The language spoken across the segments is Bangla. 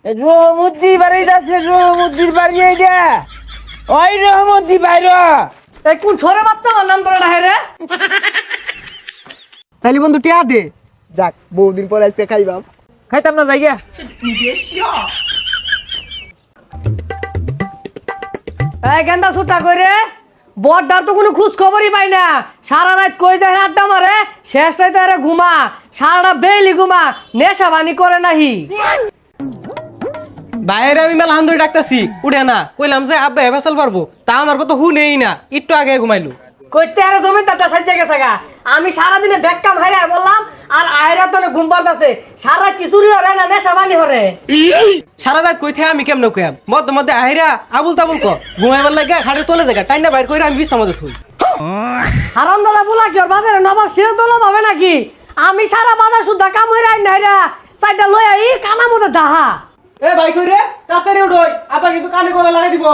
রহমদ্দি বাড়ি যাচ্ছে, রহমদ্দির বাড়ি এইটা। ওই রহমদ্দি বাইরে। এই কোন ছোরে বাচ্চা আমার নাম ধরে না রে? তাইলে বন্ধু টিয়া দে। যাক বহুদিন পর আজকে খাইবাম। খাইতাম না জায়গা। এই গেন্দা সুটা করে বড়দার তো কোনো খোঁজ খবরই পাই না। সারা রাত কই যায় আড্ডা মারে, শেষ রাতে আরে ঘুমা, সারাটা বেইলি ঘুমা, নেশা বানি করে নাহি। বাইরে আমি মেলা হান্দুরি ডাকতেছি উঠে না, কইলাম যে আব্বা হেফাসাল পারবো, তা আমার কথা নেই না, একটু আগে ঘুমাইলো। কইতে আরে জমিদারটা সাজ্জা গেছে গা। আমি সারাদিনে ব্যাককাম হাইরা বললাম, আর আয়রা তো ঘুম পাড়তাছে। সারা কিছুরি হরে না, নেশা বানি হরে। সারা রাত কই থেকে আমি কেমন কইয়াম, মধ্যে মধ্যে আহিরা আবুল তাবুল ক ঘুমাইবার লাগে খাটে তোলে দেখা টাইনা বাইর কইরা আমি বিছনা মধ্যে থুই। হারাম দাদা বলা কি ওর বাপের নবাব সিও তোলা পাবে নাকি? আমি সারা বাজার সুদ্ধা কাম হইরা আইন নাইরা চাইটা লই আই কানা মতো দাহা। এ ভাই কই রে, তাড়াতাড়ি উঠোই, আব্বা কিন্তু কানে করে লাগাই দিব।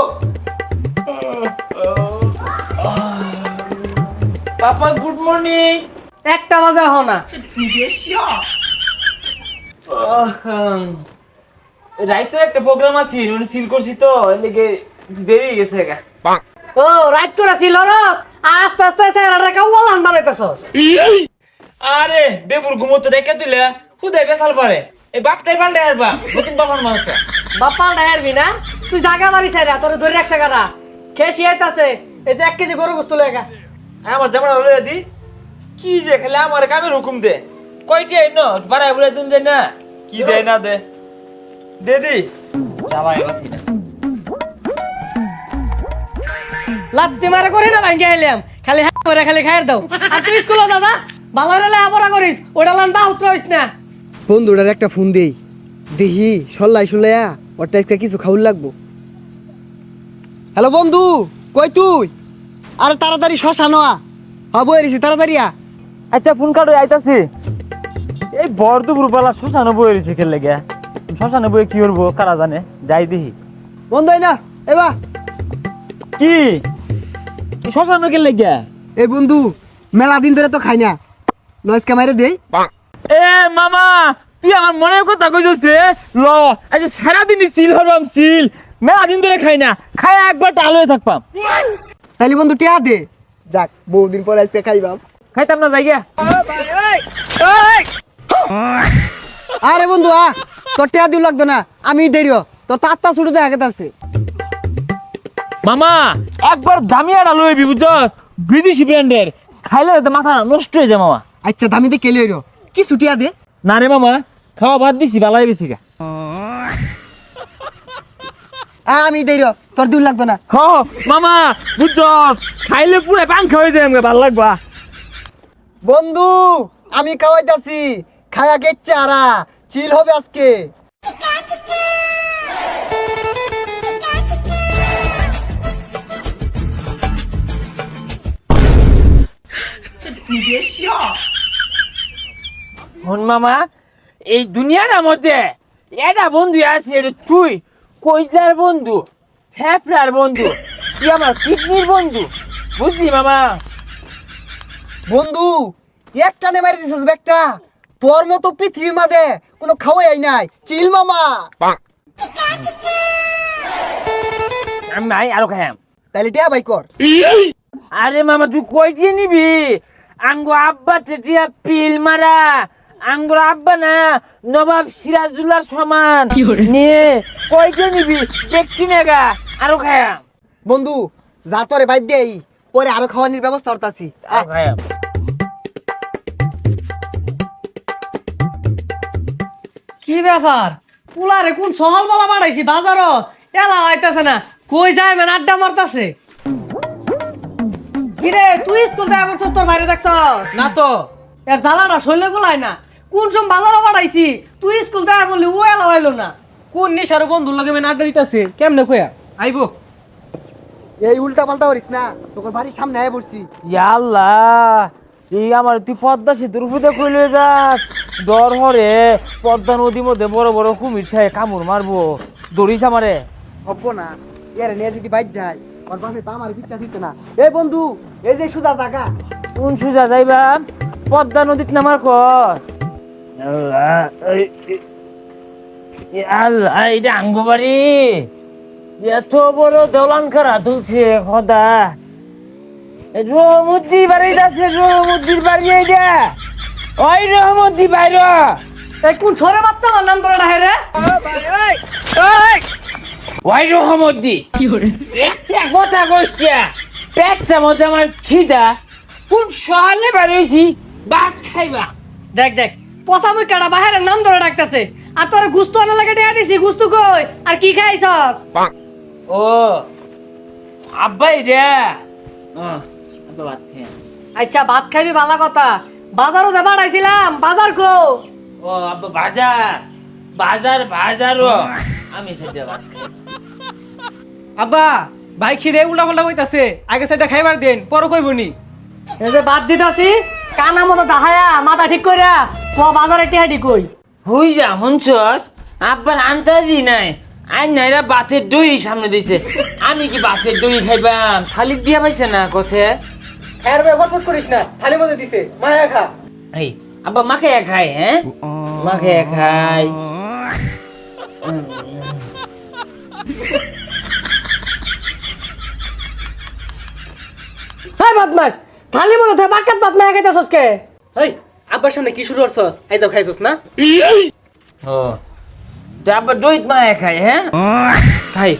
পাপা গুড মর্নিং। একটা বাজে হ না। রাইতো একটা প্রোগ্রাম আছে, উনি সিল করছি তো এদিকে দেরি হয়ে গেছে গা। ও রাইট করে ছিল রস, আস্তে আস্তে চেহারাটা কাউয়ালান বানাইতেছস। আরে বেবুর ঘুমোতে রেখে দিলে খুদাই বেসাল পারে। এই বাপটাই পাল্টে আসবা, নতুন বাবার মানুষটা। বাপ্পা ডায়ারবি না, তুই জাগা বাড়ি চাইরা তোর ধরে রাখছে কারা খেসি আইতাছে। এই যে 1 কেজি গরু গোস্ত লেগা আমার জামাটা লইয়া দি। কি যে খেলে আমার কামের হুকুম দে। কয়টি আইন বাড়াই বুড়াই দিন যায় না, কি দেয় না দে দে দি চালাই বাসি না। লাত্তি মারে করি না ভাঙ্গে আইলাম, খালি হ্যাঁ করে খালি খাইর দাও। আর তুই স্কুলে দাদা ভালো রেলে আবরা করিস, ওটা লান বা উত্তর হইস না। বন্ধুটার একটা ফোন দেই, দেখি সল্লাই সুলাইয়া ওরটা একটা কিছু খাউল লাগবো। হ্যালো বন্ধু, কই তুই? আরে তাড়াতাড়ি শশা নোয়া হবো এরিছি, তাড়াতাড়ি আ। আচ্ছা ফোন কাটো আইতাছি। এই বড় দুপুর বেলা শ্মশানে বই রয়েছে খেলে গিয়া। শ্মশানে বই কি করবো কারা জানে, যাই দেখি। বন্ধু না এবা কি শ্মশানে খেলে গিয়া? এই বন্ধু মেলা দিন ধরে তো খাই না, নয়েজ ক্যামেরা দেই। এ মামা তুই আমার মনের কথা কইছিস রে। ল আচ্ছা সারাদিনই সিল হরবাম, সিল মেলা দিন ধরে খাই না, খাই একবার টালো হয়ে থাকবাম। তাইলে বন্ধু টিয়া দে। যাক বহুদিন পর আজকে খাইবাম। খাইতাম না জায়গা। আরে বন্ধু আ, তোর টিয়া দিও লাগতো না, আমি দেরি তোর তাত্তা ছুটে দেখা আছে। মামা একবার দামিয়া ডালো হইবি বুঝছস, বিদেশি ব্র্যান্ডের, খাইলে তো মাথা নষ্ট হয়ে যায় মামা। আচ্ছা দামিতে কেলে হইরো কি ছুটিয়া দে। না রে মামা খাওয়া বাদ দিছি, ভালো হয়ে গেছি গা। আমি দেরি তোর দিও লাগতো না। হ মামা বুঝছস, খাইলে পুরো পাংখা হয়ে যায়, আমাকে ভালো লাগবা। বন্ধু আমি খাওয়াইতাছি, খায়া গেচ্ছে আরা চিল হবে আজকে। হন মামা এই দুনিয়ার মধ্যে এটা বন্ধু আছে, এটা তুই কইজার বন্ধু, ফেফড়ার বন্ধু, তুই আমার কিডনির বন্ধু, বুঝলি মামা? বন্ধু একটা নে মারি দিছস একটা, তোর মতো পৃথিবী মাঝে কোনো খাওয়াই নাই, চিল মামা। আমি নাই আরো খাইম। তাইলে টিয়া ভাই কর। আরে মামা তুই কই দিয়ে নিবি? আঙ্গো আব্বা টেটিয়া পিল মারা, আঙ্গুর আব্বা না নবাব সিরাজুল্লাহর সমান নিয়ে কই দিয়ে নিবি দেখছি না গা, আরো খাইম। বন্ধু যা তোরে বাইর দেই, পরে আরো খাওয়ানোর ব্যবস্থা করতাছি। আরো খাইম। কি ব্যাপার পুলারে কোন সহল বলা বাড়াইছি বাজারত, এলা হইতাছে না, কই যায় মানে আড্ডা মারতাছে। কিরে তুই স্কুল যায় বলছ, তোর বাইরে দেখছ না তো এর জ্বালাটা শৈলে গুলাই না। কোন সম বাজারও বাড়াইছি, তুই স্কুল যায় বললি ও এলা হইলো না। কোন নিশার বন্ধুর লগে মেন আড্ডা দিতেছে, কেমনে কইয়া আইবো? এই উল্টা পাল্টা করিস না, তোর বাড়ির সামনে আয় বসছি। ইয়া আল্লাহ, এই আমার তুই পদ্মা সেতুর উপরে কইলে যাস, ডর হরে পদ্মা নদীর মধ্যে বড় বড় কুমির থাকে, কামড় মারবো, দৌড়িস আমারে। হব না এর নিয়ে যদি বাইক যায়, ওর বাপে তো আমার বিচার দিত না। এই বন্ধু এই যে সুদা টাকা, কোন সুজা যাইবা? পদ্মা নদীত নামার কর। আল্লাহ এটা আঙ্গবাড়ি এত বড় দলান খারা তুলছে খোদা রহমদ্দি বাড়ি যাচ্ছে রহমদ্দির বাড়ি এইটা ওই রহমদ্দি বাইর এই কোন ছোরে বাচ্চা আমার নাম ধরে ডাহে রে ওই রহমদ্দি একটা কথা কইছিয়া পেটটা মধ্যে আমার খিদা কোন সহালে বাড়িয়েছি ভাত খাইবা দেখ দেখ পচা মুই কাটা বাহিরের নাম ধরে ডাকতেছে আর তোর গুস্তু আনা লাগে দেয়া দিছি গুস্তু কই আর কি খাইছ ও আব্বাই রে আব্বা ভাত খাই আচ্ছা ভাত খাইবি ভালো কথা বাজারও যা বাড়াইছিলাম বাজার কো ও আব্বা বাজার বাজার বাজারও আমি সেটা ভাত খাই আব্বা ভাই খিদে উল্টা পাল্টা কইতাছে আগে সেটা খাইবার দেন পর কইবনি এই যে বাদ দিতাছি কানা মতো দাহায়া মাথা ঠিক কইরা ও বাজারে টিহাডি কই হই যা হুনছস আব্বার আন্তাজি নাই আই নাইরা বাতের দই সামনে দিছে আমি কি বাতের দই খাইবাম থালি দিয়া পাইছে না কছে খায়ার ভাই গটপট করিস না থালি মধ্যে দিছে মায়া খা এই আব্বা মাকে খাই হ্যাঁ মাকে খাই হাই বদমাস থালি মতো থেকে বাকাত ভাত মায়া খাইতাছস কে এই আব্বার সামনে কি শুরু করছস এই যাও খাইছস না ও তো আব্বা দই মাকে খাই হ্যাঁ খাই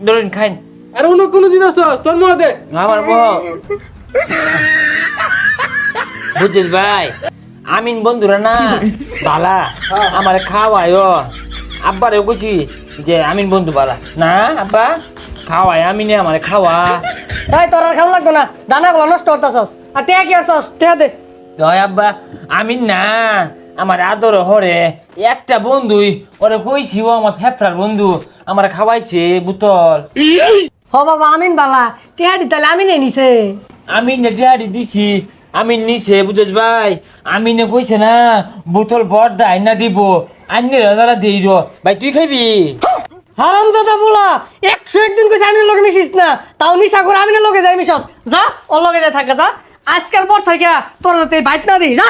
ধরুন খাই আর অন্য কোনো দিন আসছস তোর মধ্যে আমার বউ বুঝছিস ভাই আমিন বন্ধুরা না বালা আমার খাওয়ায় আব্বারে কইছি যে আমিন বন্ধু বালা না আব্বা খাওয়ায় আমিনে আমার খাওয়া তাই তোর আর খাওয়া লাগবে না দানা গুলো নষ্ট করতাছস আর টিয়া কি আসছস টিয়া দে দয় আব্বা আমিন না আমার আদর হরে একটা বন্ধুই ওরে কইছি ও আমার ফেফড়ার বন্ধু আমার খাওয়াইছে বোতল হ বাবা আমিন বালা টিহাডি তাহলে আমিনে নিছে আমি ডিয়ারি দিছি আমি নিছে বুঝছ ভাই আমি নে কইছে না বোতল বড় আইনা দিব আইনে রাজারা দেই র ভাই তুই খাবি হারামজাদা বলা 101 দিন কইছে আমিনের লগে মিশিস না তাও নিশা করে আমিনের লগে যাই মিশস যা ওর লগে যাই থাকা যা আজকাল পর থেকে তোর হাতে বাইট না দিই যা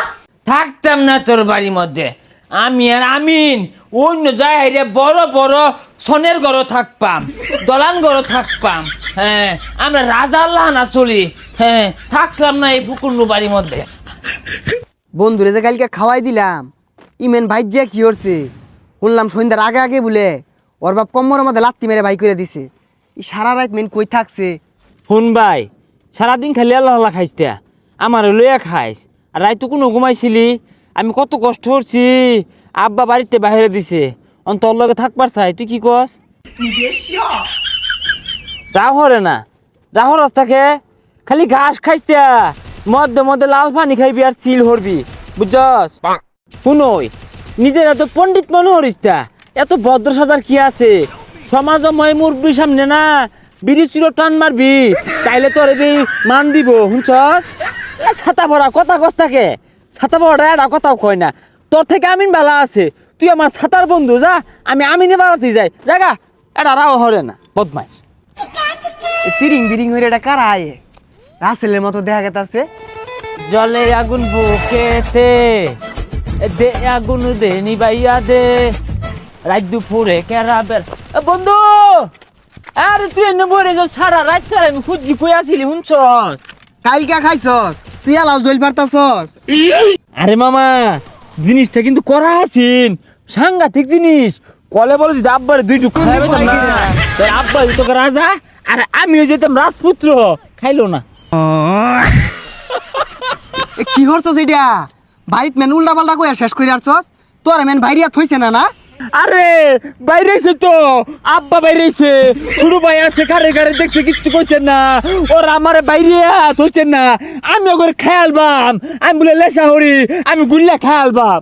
থাকতাম না তোর বাড়ির মধ্যে আমি আর আমিন অন্য জায়গায় বড় বড় সনের ঘরও থাকপাম দলান ঘরও থাকপাম হ্যাঁ আমরা রাজা আল্লাহ না চলি হ্যাঁ থাকলাম না এই ফুকুন্নু বাড়ির মধ্যে বন্ধুরে যে কালকে খাওয়াই দিলাম ইমেন ভাই যে কি করছে শুনলাম সন্ধ্যার আগে আগে বলে ওর বাপ কম্মরের মধ্যে লাত্তি মেরে ভাই করে দিছে এই সারা রাত মেন কই থাকছে শুন ভাই সারাদিন খালি আল্লাহ আল্লাহ খাইস তা আমার লইয়া খাইস আর রাইতো কোনো ঘুমাইছিলি আমি কত কষ্ট করছি আব্বা বাড়িতে বাইরে দিছে তোর লগে থাকবার চাই তুই কি কস রাহ হরে না রাহ রাস্তাকে খালি ঘাস খাইস তা মধ্যে মধ্যে লাল পানি খাইবি আর চিল হরবি বুঝছস শুনই নিজের এত পণ্ডিত মনে হরিস তা এত ভদ্র সাজার কি আছে সমাজময় মুরব্বীর সামনে না বিড়ি চির টান মারবি তাইলে তোর মান দিব শুনছস ছাতা ভরা কথা কস থাকে ছাতা ভরা এটা কথাও কয় না তোর থেকে আমিন বেলা আছে তুই আমার ছাতার বন্ধু যা আমি আমিনে বাড়াতে যাই জাগা এটা রাও হরে না বদমাইশ তিরিং বিরিং হয়ে এটা কারা আয়ে রাসেলের মতো দেখা গেছে জলে আগুন বুকেতে দে আগুন দে নিবাইয়া দে রাত দুপুরে কেরাবের বন্ধু আরে তুই এনে বলে যাও সারা রাত সারা আমি খুঁজি কই আসিলি শুনছস কালকা খাইছস তুই আলাও জল পারতাছস আরে মামা জিনিসটা কিন্তু করা আছেন সাংঘাতিক জিনিস কলে বলে যদি আব্বারে দুই টুক খাইবে না তোর আব্বা তোকে রাজা আর আমিও যেতাম রাজপুত্র খাইলো না কি করছস এটা বাড়িত মেন উল্টা পাল্টা কইয়া শেষ করে আসছস তোর মেন বাইরিয়া থইছে না না আরে বাইরেছে তো আব্বা বাইরেছে ছোট ভাই আছে কারে কারে দেখছে কিচ্ছু কইছেন না ওর আমার বাইরে থইছেন না আমি ওর খেয়ালবাম আমি বলে লেসা হরি আমি গুল্লা খেয়ালবাম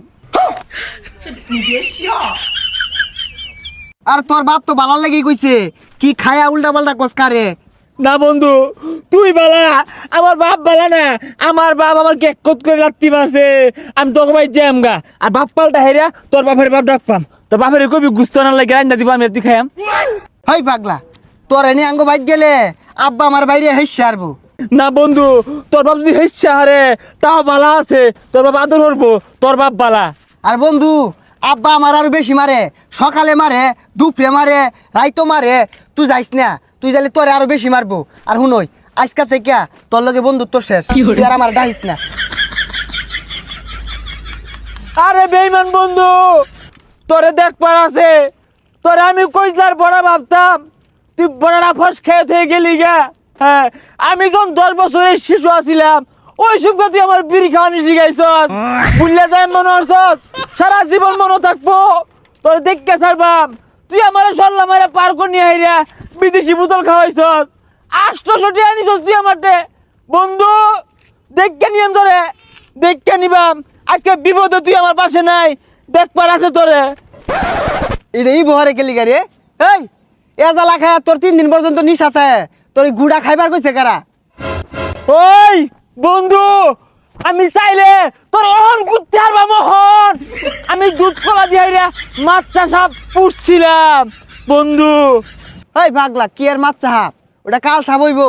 আর তোর বাপ তো বালার লাগি কইছে কি খায়া উল্টা পাল্টা কস কারে না বন্ধু তুই বালা আমার বাপ বালা না আমার বাপ আমার কেকত করে রাত্রি মারছে আমি তোকে ভাই জ্যাম গা আর বাপ পাল্টা হেরা তোর বাপের বাপ ডাক পাম তোর বাপের কবি গুস্ত না লাগে রান্না দিব আমি তুই খাইয়াম হই পাগলা তোর এনে আঙ্গ বাইক গেলে আব্বা আমার বাইরে হেসে আরবো না বন্ধু তোর বাপ যদি হেসছে হারে তাও বালা আছে তোর বাপ আদর করবো তোর বাপ বালা আর বন্ধু আব্বা আমার আরো বেশি মারে, সকালে মারে, দুপুরে মারে, রাইতো মারে। তুই যাইস না, তুই যাইলে তোরে আরো বেশি মারবো। আর শুনই আজকা থেকে তোর লগে বন্ধুত্ব শেষ, তুই আর আমার ডাইস না। আরে বেইমান বন্ধু, তোরে দেখবার আছে, তোরে আমি কইলার বড় ভাবতাম, তুই বড়রা ফস খেয়ে থেকে গেলি গা। হ্যাঁ, আমি যখন 10 বছরের শিশু আছিলাম ওই সময় তুই আমার বিড়ি খাওয়ানি শিখাইছস, ভুললে যায় মনে হচ্ছস, সারা জীবন মনে থাকবো। তোর দেখকে ছাড়বাম, তুই আমার সল্লা মারে পার করে নিয়ে আইরা বিদেশি বোতল খাওয়াইছস, 800 টাকা নিছস তুই আমারটে। বন্ধু দেখকে নিয়ম ধরে, দেখকে নিবাম, আজকে বিপদে তুই আমার পাশে নাই, দেখবার আছে তোরে। এটা এই বহরে গেলি গাড়ি এই এজালা খায় তোর 3 দিন পর্যন্ত নিশাতে তোর এই গুড়া খাইবার কইছে কারা? ওই বন্ধু, আমি চাইলে তোর অহন করতে পারবা মোহন। আমি দুধ কলা দিয়ে মাছ চাষা পুষছিলাম বন্ধু। এই পাগলা কি আর মাছ চাহাব, ওটা কাল সাবইব।